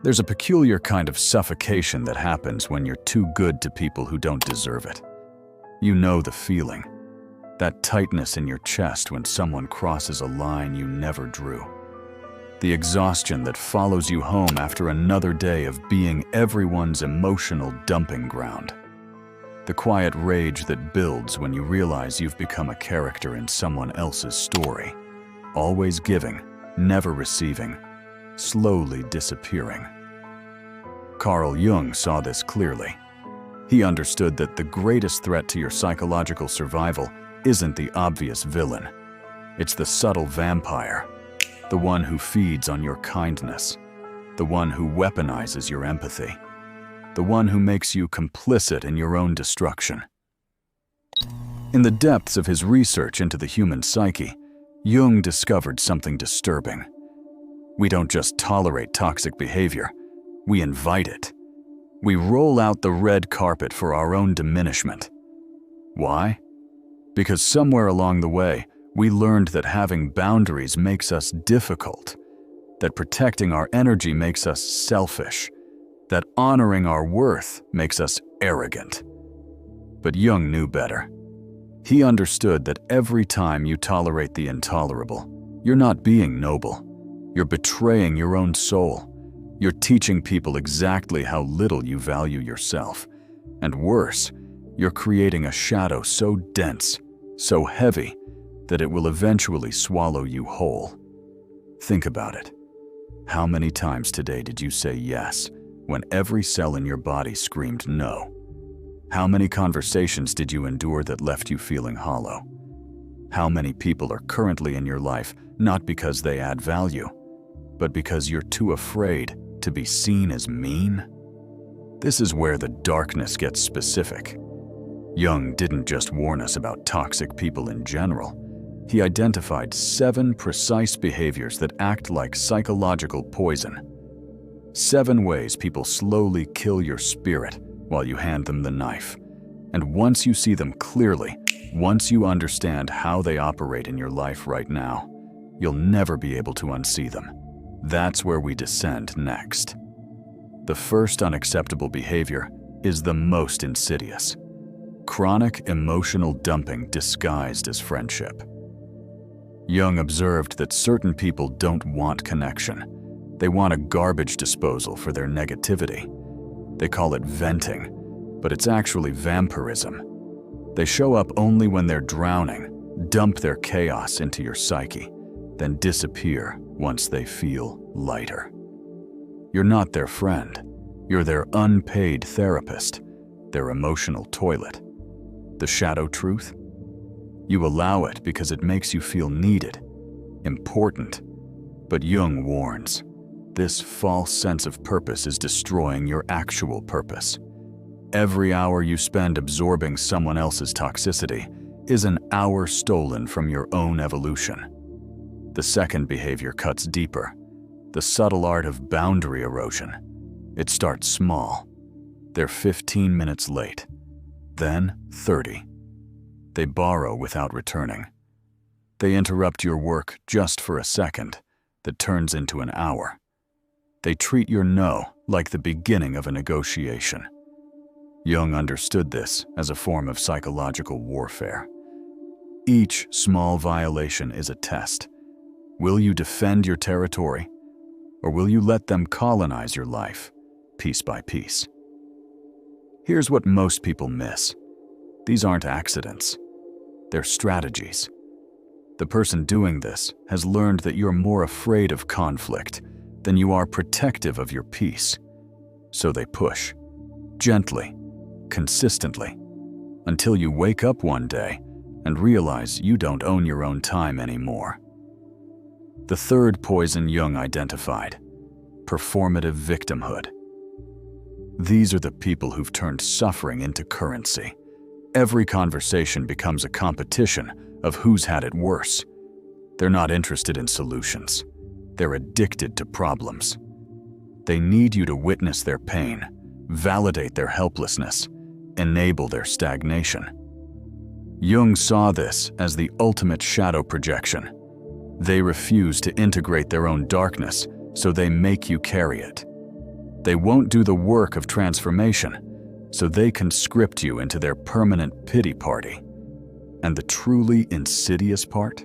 There's a peculiar kind of suffocation that happens when you're too good to people who don't deserve it. You know the feeling. That tightness in your chest when someone crosses a line you never drew. The exhaustion that follows you home after another day of being everyone's emotional dumping ground. The quiet rage that builds when you realize you've become a character in someone else's story. Always giving, never receiving, slowly disappearing. Carl Jung saw this clearly. He understood that the greatest threat to your psychological survival isn't the obvious villain. It's the subtle vampire, the one who feeds on your kindness, the one who weaponizes your empathy, the one who makes you complicit in your own destruction. In the depths of his research into the human psyche, Jung discovered something disturbing. We don't just tolerate toxic behavior, we invite it. We roll out the red carpet for our own diminishment. Why? Because somewhere along the way, we learned that having boundaries makes us difficult, that protecting our energy makes us selfish, that honoring our worth makes us arrogant. But Jung knew better. He understood that every time you tolerate the intolerable, you're not being noble. You're betraying your own soul. You're teaching people exactly how little you value yourself. And worse, you're creating a shadow so dense, so heavy, that it will eventually swallow you whole. Think about it. How many times today did you say yes when every cell in your body screamed no? How many conversations did you endure that left you feeling hollow? How many people are currently in your life not because they add value, but because you're too afraid to be seen as mean? This is where the darkness gets specific. Jung didn't just warn us about toxic people in general. He identified 7 precise behaviors that act like psychological poison. 7 ways people slowly kill your spirit while you hand them the knife. And once you see them clearly, once you understand how they operate in your life right now, you'll never be able to unsee them. That's where we descend next. The first unacceptable behavior is the most insidious. Chronic emotional dumping disguised as friendship. Jung observed that certain people don't want connection. They want a garbage disposal for their negativity. They call it venting, but it's actually vampirism. They show up only when they're drowning, dump their chaos into your psyche, then disappear once they feel lighter. You're not their friend. You're their unpaid therapist, their emotional toilet. The shadow truth? You allow it because it makes you feel needed, important. But Jung warns, this false sense of purpose is destroying your actual purpose. Every hour you spend absorbing someone else's toxicity is an hour stolen from your own evolution. The second behavior cuts deeper, the subtle art of boundary erosion. It starts small. They're 15 minutes late, then 30. They borrow without returning. They interrupt your work just for a second that turns into an hour. They treat your no like the beginning of a negotiation. Jung understood this as a form of psychological warfare. Each small violation is a test. Will you defend your territory, or will you let them colonize your life, piece by piece? Here's what most people miss. These aren't accidents. They're strategies. The person doing this has learned that you're more afraid of conflict than you are protective of your peace. So they push, gently, consistently, until you wake up one day and realize you don't own your own time anymore. The third poison Jung identified: performative victimhood. These are the people who've turned suffering into currency. Every conversation becomes a competition of who's had it worse. They're not interested in solutions. They're addicted to problems. They need you to witness their pain, validate their helplessness, enable their stagnation. Jung saw this as the ultimate shadow projection. They refuse to integrate their own darkness, so they make you carry it. They won't do the work of transformation, so they can script you into their permanent pity party. And the truly insidious part?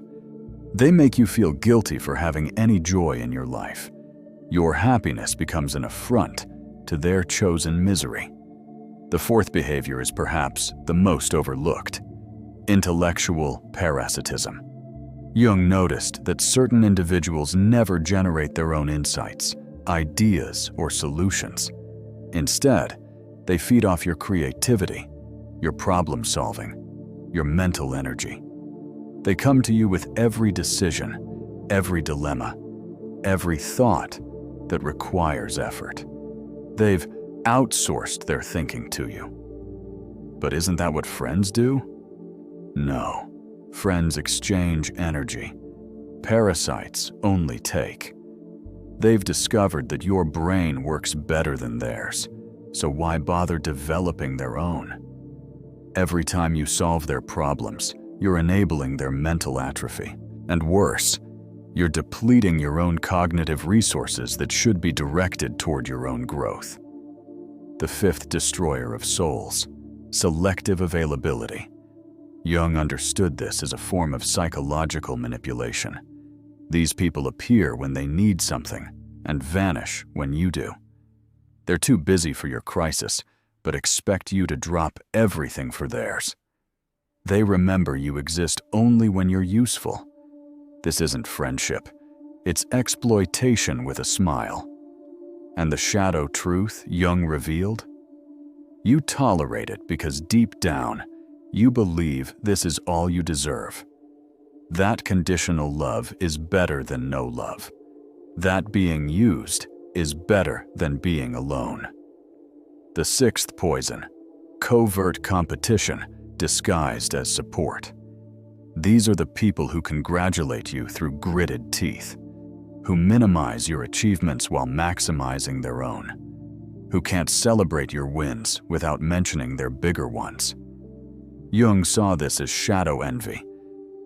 They make you feel guilty for having any joy in your life. Your happiness becomes an affront to their chosen misery. The fourth behavior is perhaps the most overlooked: intellectual parasitism. Jung noticed that certain individuals never generate their own insights, ideas, or solutions. Instead, they feed off your creativity, your problem-solving, your mental energy. They come to you with every decision, every dilemma, every thought that requires effort. They've outsourced their thinking to you. But isn't that what friends do? No. Friends exchange energy. Parasites only take. They've discovered that your brain works better than theirs, so why bother developing their own? Every time you solve their problems, you're enabling their mental atrophy. And worse, you're depleting your own cognitive resources that should be directed toward your own growth. The fifth destroyer of souls: selective availability. Jung understood this as a form of psychological manipulation. These people appear when they need something and vanish when you do. They're too busy for your crisis, but expect you to drop everything for theirs. They remember you exist only when you're useful. This isn't friendship. It's exploitation with a smile. And the shadow truth Jung revealed? You tolerate it because deep down, you believe this is all you deserve. That conditional love is better than no love. That being used is better than being alone. The sixth poison: covert competition disguised as support. These are the people who congratulate you through gritted teeth, who minimize your achievements while maximizing their own, who can't celebrate your wins without mentioning their bigger ones. Jung saw this as shadow envy.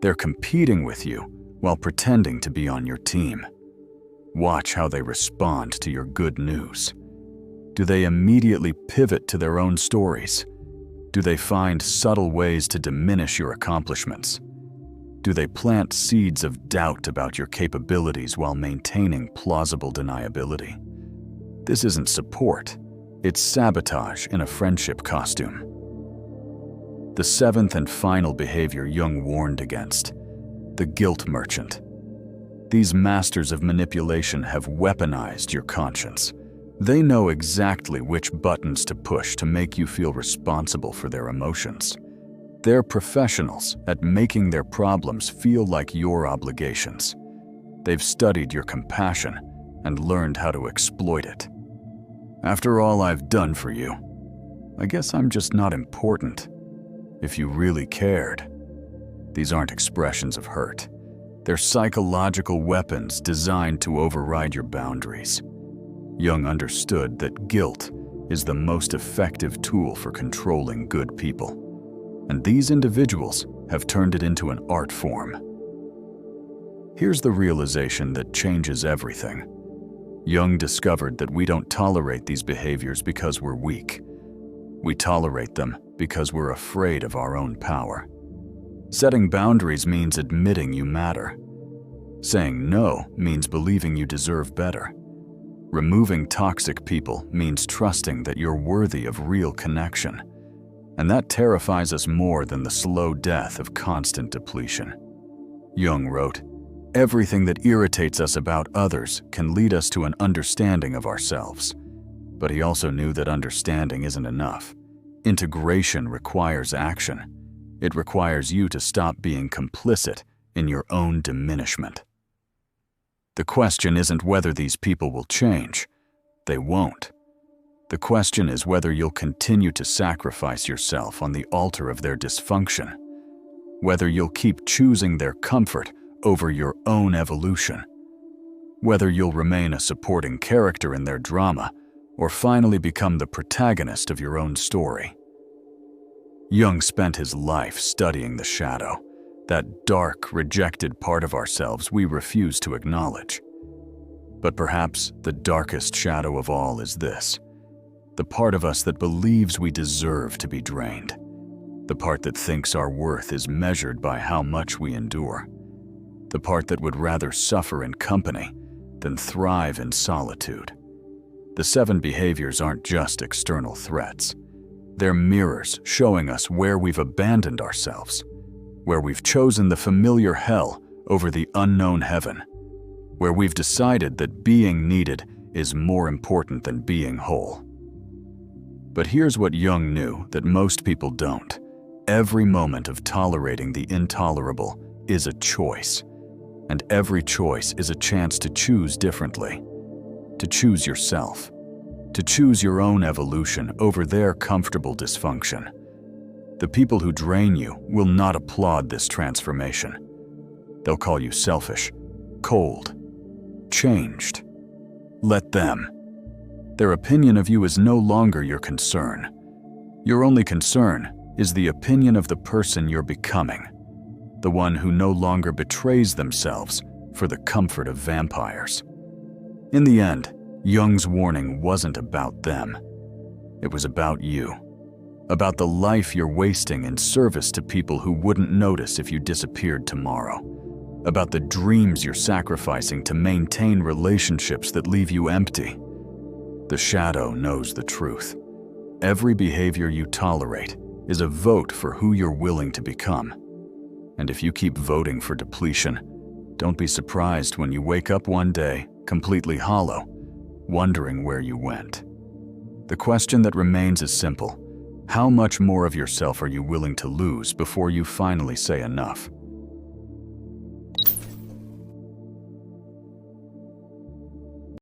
They're competing with you while pretending to be on your team. Watch how they respond to your good news. Do they immediately pivot to their own stories? Do they find subtle ways to diminish your accomplishments? Do they plant seeds of doubt about your capabilities while maintaining plausible deniability? This isn't support. It's sabotage in a friendship costume. The seventh and final behavior Jung warned against: the guilt merchant. These masters of manipulation have weaponized your conscience. They know exactly which buttons to push to make you feel responsible for their emotions. They're professionals at making their problems feel like your obligations. They've studied your compassion and learned how to exploit it. After all I've done for you, I guess I'm just not important. If you really cared. These aren't expressions of hurt. They're psychological weapons designed to override your boundaries. Jung understood that guilt is the most effective tool for controlling good people, and these individuals have turned it into an art form. Here's the realization that changes everything. Jung discovered that we don't tolerate these behaviors because we're weak. We tolerate them because we're afraid of our own power. Setting boundaries means admitting you matter. Saying no means believing you deserve better. Removing toxic people means trusting that you're worthy of real connection. And that terrifies us more than the slow death of constant depletion. Jung wrote, "Everything that irritates us about others can lead us to an understanding of ourselves." But he also knew that understanding isn't enough. Integration requires action. It requires you to stop being complicit in your own diminishment. The question isn't whether these people will change. They won't. The question is whether you'll continue to sacrifice yourself on the altar of their dysfunction. Whether you'll keep choosing their comfort over your own evolution. Whether you'll remain a supporting character in their drama or finally become the protagonist of your own story. Jung spent his life studying the shadow, that dark, rejected part of ourselves we refuse to acknowledge. But perhaps the darkest shadow of all is this: the part of us that believes we deserve to be drained. The part that thinks our worth is measured by how much we endure. The part that would rather suffer in company than thrive in solitude. The 7 behaviors aren't just external threats. They're mirrors showing us where we've abandoned ourselves, where we've chosen the familiar hell over the unknown heaven, where we've decided that being needed is more important than being whole. But here's what Jung knew that most people don't. Every moment of tolerating the intolerable is a choice, and every choice is a chance to choose differently, to choose yourself, to choose your own evolution over their comfortable dysfunction. The people who drain you will not applaud this transformation. They'll call you selfish, cold, changed. Let them. Their opinion of you is no longer your concern. Your only concern is the opinion of the person you're becoming, the one who no longer betrays themselves for the comfort of vampires. In the end, Jung's warning wasn't about them. It was about you, about the life you're wasting in service to people who wouldn't notice if you disappeared tomorrow, about the dreams you're sacrificing to maintain relationships that leave you empty. The shadow knows the truth. Every behavior you tolerate is a vote for who you're willing to become. And if you keep voting for depletion, don't be surprised when you wake up one day completely hollow, wondering where you went. The question that remains is simple: how much more of yourself are you willing to lose before you finally say enough?